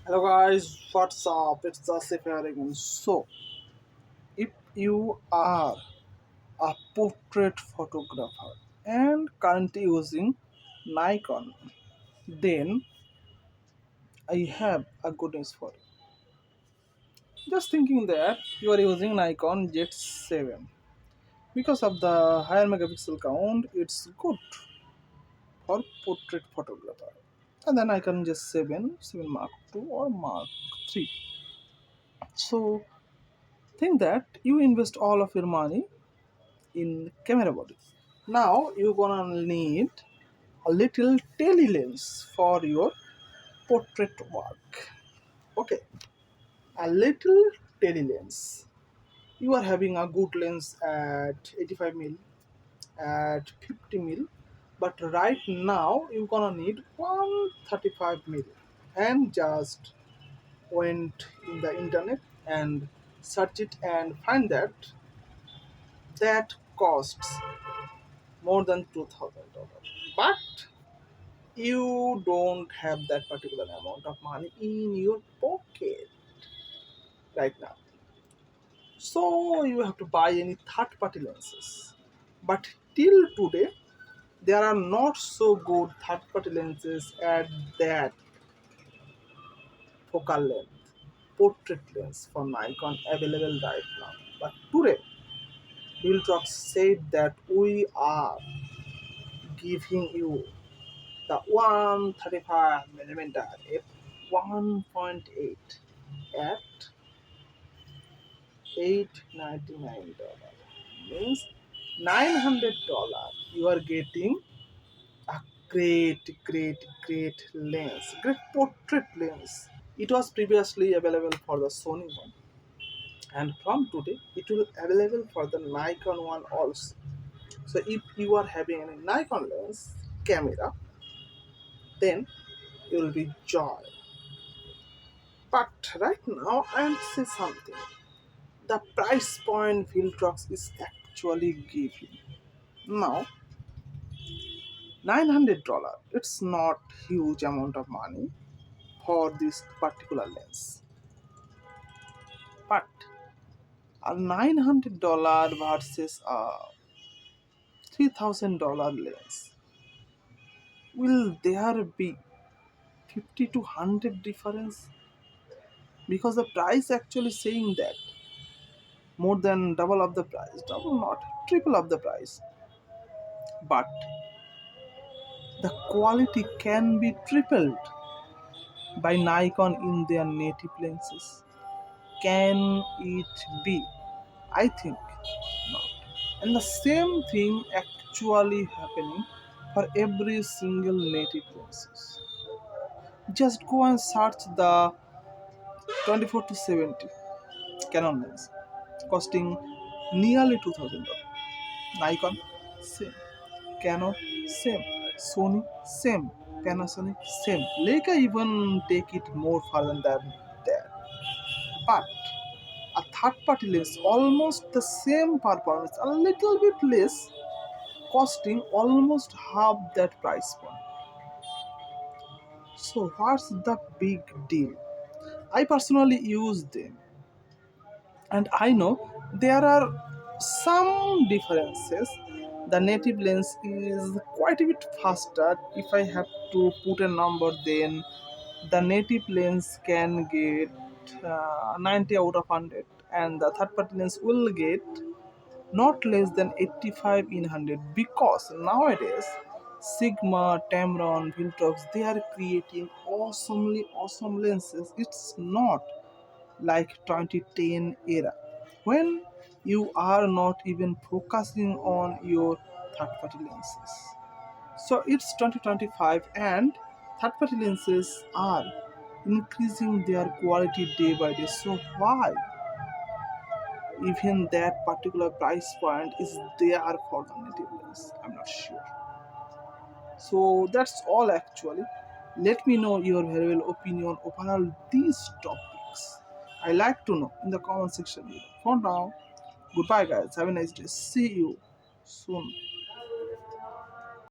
Hello guys, what's up? It's Asif here again. So, if you are a portrait photographer and currently using Nikon, then I have a good news for you. Just thinking that you are using Nikon Z7 because of the higher megapixel count, it's good for portrait photographer. And then Nikon Z7, 7 Mark II or Mark III. So, think that you invest all of your money in camera body. Now you're gonna need a little tele lens for your portrait work. Okay, a little tele lens. You are having a good lens at 85mm, at 50mm, but right now you're gonna need 135mm. And just went in the internet and search it and find that costs more than $2,000. But you don't have that particular amount of money in your pocket right now. So you have to buy any third party lenses. But till today, there are not so good third party lenses at that focal length, portrait lens for Nikon available right now. But today, Viltrox said that we are giving you the 135mm F1.8 at $899 means $900 you are getting a great lens, great portrait lens. It was previously available for the Sony one, and from today it will available for the Nikon one also. So if you are having a Nikon lens camera, then you will be joy. But right now I want to say something. The price point Viltrox is actually giving. Now, $900. It's not huge amount of money for this particular lens. But a $900 versus a $3,000 lens, will there be 50 to 100 difference? Because the price actually saying that more than double of the price, double not, triple of the price. But the quality can be tripled by Nikon in their native lenses. Can it be? I think not. And the same thing actually happening for every single native lenses. Just go and search the 24 to 70 Canon lens costing nearly $2,000. Nikon same, Canon same, Sony same, Panasonic same. Leica even take it more further than that. But a third party lens almost the same performance, a little bit less, costing almost half that price point. So what's the big deal? I personally use them and I know there are some differences. The native lens is quite a bit faster. If I have to put a number, then the native lens can get 90 out of 100 and the third party lens will get not less than 85 in 100, because nowadays Sigma, Tamron, Viltrox, they are creating awesome lenses. It's not like 2010 era when you are not even focusing on your third party lenses. So it's 2025 and third party lenses are increasing their quality day by day. So why even that particular price point is there for the native lens? I'm not sure. So that's all actually. Let me know your valuable opinion upon all these topics. I like to know in the comment section below. For now, goodbye guys. Have a nice day. See you soon.